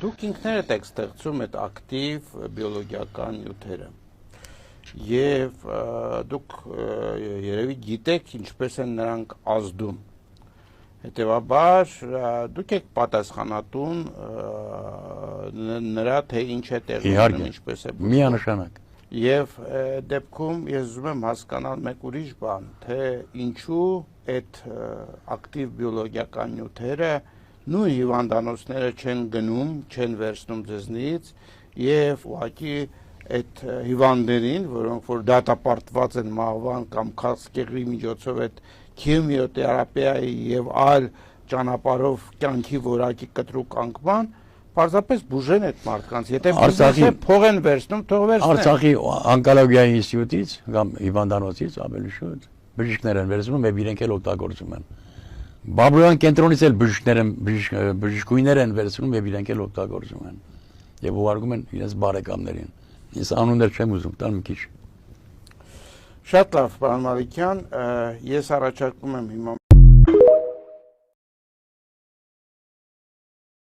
Դուք ինքներդ եք ստեղծում այդ ակտիվ բիոլոգիական նյութերը եւ դուք երևի գիտեք ինչպես են նրանք ազդում հետեւաբար դուք եք պատասխանատուն նրա թե ինչ է տեղի ունենում ինչպես է միանշանակ եւ դեպքում ես ուզում եմ հասկանալ մեկ ուրիշ բան թե ինչու այդ ակտիվ բիոլոգիական նյութերը նույն հիվանդանոցները չեն գնում չեն վերցնում ձեզնից եւ ուղղակի այդ հիվանդներին, որոնք որ դատապարտված են մահվան կամ քասկեղի միջոցով այդ քիմիոթերապիայի եւ այլ ճանապարհով կյանքի որակի կտրուկ անկման, պարզապես բուժեն այդ մարդկանց, եթե բիզնեսը փող են վերցնում, թող վերցնեն։ Արցախի օնկոլոգիայի ինստիտուտից կամ հիվանդանոցից ավելի շուտ բժիշկներ են վերցնում եւ իրենք էլ օգտագործում են։ Բաբրոյան կենտրոնից էլ բժիշկուհիներ են վերցնում եւ իրենք էլ օգտագործում են եւ ուղարկում են իրենց բարեկամներին։ Ես անուններ չեմ ուզում տալ մի քիչ։ Շատ լավ, պարոն Մալիքյան, ես առաջարկում եմ հիմա